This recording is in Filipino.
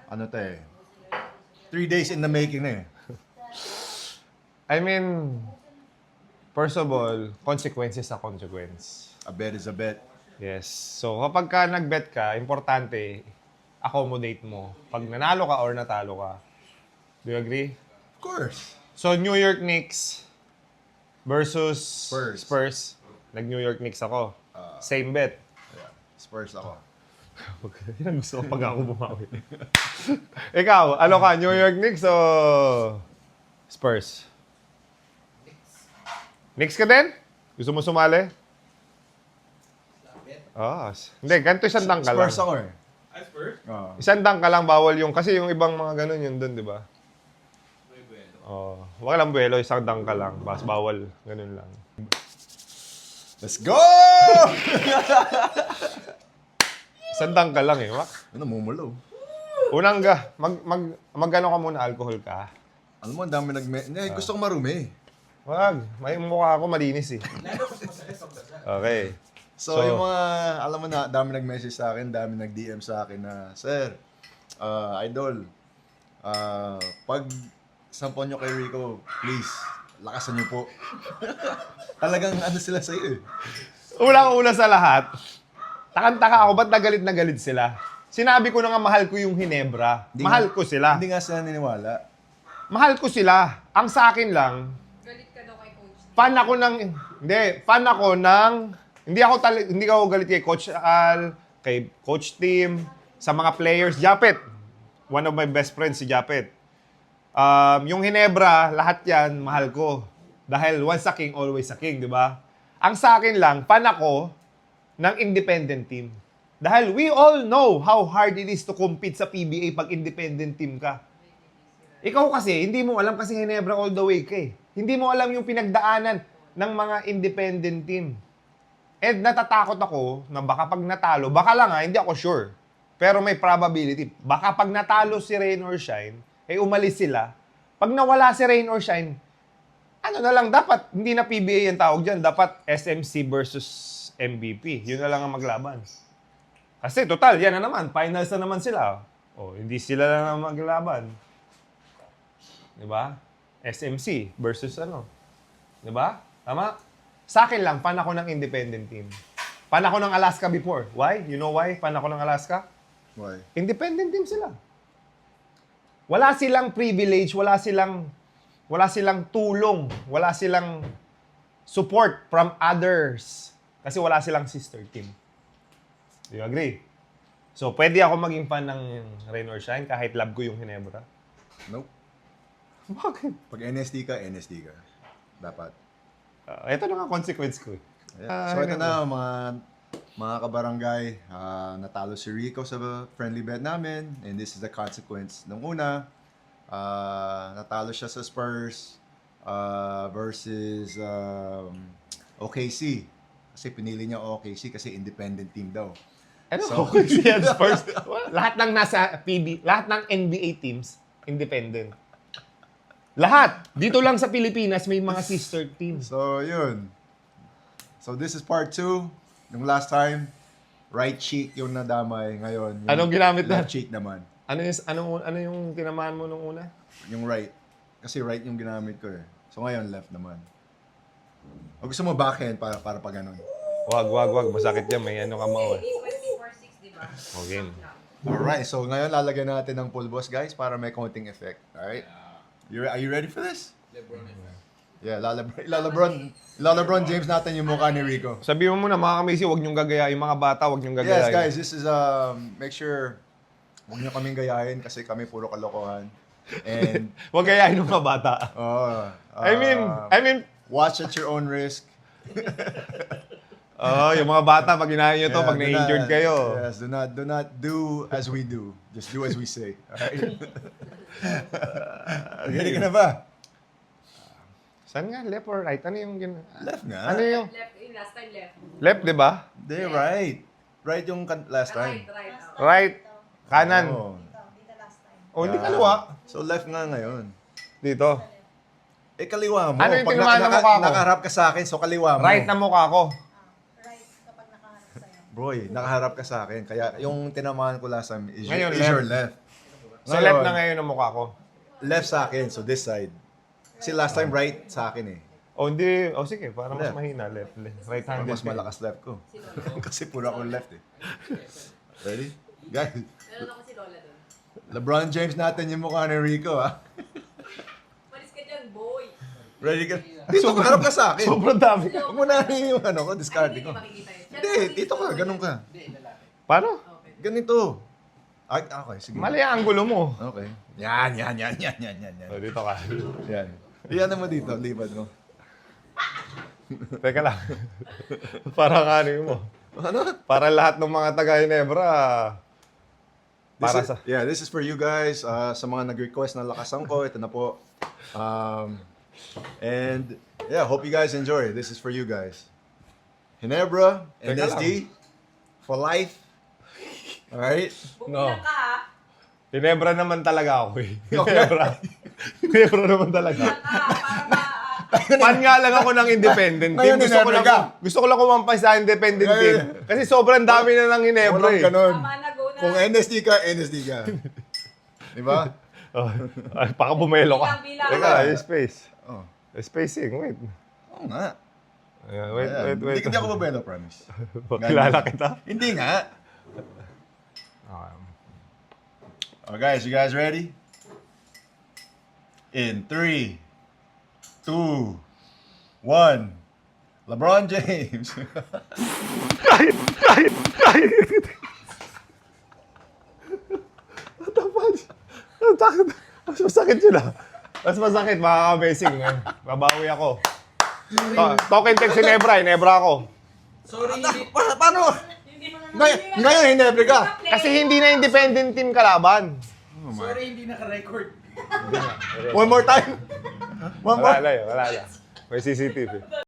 ano to eh, 3 days in the making na eh. I mean, first of all, consequences sa consequence. A bet is a bet. Yes. So, kapag ka nag-bet ka, importante, accommodate mo. Pag nanalo ka or natalo ka. Do you agree? Of course. So, New York Knicks versus Spurs. Nag-New York Knicks ako. Same bet. Yeah. Spurs ako. Yan ang gusto ko pag ako bumawi. Ikaw, ano ka? New York Knicks o Spurs? Knicks ka din? Gusto mo sumali? Hindi, ganito isang dunk ka lang. Spurs ako eh. Spurs? Isang dunk ka lang, bawal yung, kasi yung ibang mga ganun yun dun, di ba? Wag lang buwelo, isang dunk ka lang. Bawal, ganun lang. Let's go! Isang dunk ka lang eh. Ano, mumulo. Unang mag-ano ka muna, alcohol ka. Alam mo, ang dami gusto ko marumi. Wag, may mukha ako malinis eh. Okay. So, yung mga, alam mo na, dami nag-message sa akin, dami nag-DM sa akin na, Sir, Idol, pag sampon nyo kay Rico, please, lakasan nyo po. Talagang ano sila sa'yo eh. Unang-una sa lahat, takang-taka ako, ba't na galit sila? Sinabi ko na nga mahal ko yung Hinebra. Mahal ko sila. Hindi nga sila niniwala. Mahal ko sila. Ang sa akin lang, Galit ka daw kay Coach. Hindi ako galit kay Coach Al, kay Coach Tim, sa mga players. Japet, one of my best friends si Japet. Yung Hinebra, lahat yan, mahal ko. Dahil once a king, always a king, di ba? Ang sa akin lang, fan ako ng independent team. Dahil we all know how hard it is to compete sa PBA pag independent team ka. Ikaw kasi, hindi mo alam kasi Hinebra all the way ka eh. Hindi mo alam yung pinagdaanan ng mga independent team. And natatakot ako na baka pag natalo, baka lang hindi ako sure. Pero may probability. Baka pag natalo si Rain or Shine, umalis sila. Pag nawala si Rain or Shine, ano na lang, dapat, hindi na PBA yung tawag dyan, dapat SMC versus MVP. Yun na lang ang maglaban. Kasi total, yan na naman, finals na naman sila. Hindi sila na maglaban. Diba? SMC versus ano. Diba? Tama? Sa akin lang, fan ako ng independent team. Fan ako ng Alaska before. Why? You know why fan ako ng Alaska? Why? Independent team sila. Wala silang privilege, wala silang tulong, wala silang support from others. Kasi wala silang sister team. Do you agree? So, pwede ako maging fan ng Rain or Shine kahit love ko yung Hinebra. Nope. Bakit? Pag NSD ka. Dapat. Ito na nga consequence ko. Yeah. So ito na, mga kabarangay, natalo si Rico sa friendly bet namin, and this is the consequence. Nung una, natalo siya sa Spurs versus OKC. Kasi pinili niya OKC kasi independent team daw. Ano? So- OKC and Spurs. Lahat ng nasa lahat ng NBA teams, independent. Lahat. Dito lang sa Pilipinas, may mga sister teams. So, yun. So, this is part 2. Yung last time, right cheek yung nadamay. Ngayon, yung Anong ginamit na? left cheek naman. Ano yung tinamaan mo nung una? Yung right. Kasi right yung ginamit ko eh. So, ngayon, left naman. O gusto mo backhand para pag ganun. Wag. Masakit yan. May ano ka mo eh. 24-6, di ba? Okay. Alright, so ngayon lalagyan natin ng pulbos, guys, para may counting effect. Alright? Are you ready for this? Yeah, LeBron James natin yung mukha ni Rico. Sabi mo muna, mga kamisi, huwag niyong gagayahin. Mga bata, huwag niyong Yes, gagayahin. guys, this is, make sure, huwag niyo kaming gayahin kasi kami puro kalokohan. And, Huwag gayahin ng mga bata. I mean, watch at your own risk. yung mga bata, pag inahin nyo to, Yeah, pag na-injured kayo. Yes, do not do as we do. Just do as we say. Alright? Ready ka na ba? Saan nga? Left or right? Ano yung... Left nga. Ano yung... Left, yung last time left. Left, di ba? Hindi, right. Right yung last time. Right. Right. Kanan. Oh. Hindi kaliwa. So left nga ngayon. Dito. Kaliwa mo. Ano yung Pag tinamaan ng mukha ko? nakaharap ka sa akin, so kaliwa mo. Right na mukha ko. Right kapag nakaharap sa'yo. Bro, nakaharap ka sa akin. Kaya yung tinamaan ko last time is, Ngayon, is your left. So, left na ngayon ang mukha ko. Left sa akin, so this side. Kasi last time right sa akin eh. O, hindi. O, sige. Para mas Left. mahina. Left. Right-handed. Mas malakas left ko. Kasi puro ako left eh. Ready? Guys, Meron ako si Lola doon. LeBron James natin yung mukha ni Rico ha. Malis ka dyan, boy. Ready ka? Dito ka, harap ka sa akin. Sobrang dami. Huwag mo na yung ano ko, discard Hindi ko. makikita yun. Hindi, dito ka, ganun ka. Paano? Okay. Ganito. Ay, okay, sige. Mali ang angulo mo. Okay. Yan. O, dito ka. Yan. Iyan mo dito, lipat mo. Teka lang. Parang ano yun mo. Ano? Para lahat ng mga taga-Hinebra. Para sa... Yeah, this is for you guys. Sa mga nag-request na lakasan ko, ito na po. And yeah, hope you guys enjoy. This is for you guys. Hinebra, Teka NSD, for life. Alright? Bumilang ka ha. Hinebra naman talaga ako eh. Hinebra. Hinebra naman talaga. Bumilang ka para ma... Fan nga lang ako ng independent team. Ngayon, Hinebra ka. Gusto ko lang kumampay sa independent Ngayon. team. Kasi sobrang dami na ng Hinebra Walang eh. ganun. Tama na, go na. Kung NSD ka, NSD ka. Diba? Oh, ay, baka bumelo ka. Bilang. Teka, yung space. Oh. Spacing, wait. Oo nga. Ayan, Ayan. wait. Hindi ako mabelo, promise. Kilala kita. Hindi nga. Okay. Oh, guys, you guys ready? In 3, 2, 1. LeBron James. What the fuck? Ang takot. Mas masakit yun ah. Mas masakit, makaka-amazing. Babawi ako. Token text si Hinebra ako. Sorry, hindi. Paano? Hindi mo na Ngayon, Hinebra ka. Kasi hindi na independent team kalaban. Sorry, hindi naka-record. One more time. One more. Wala na. May CCTV.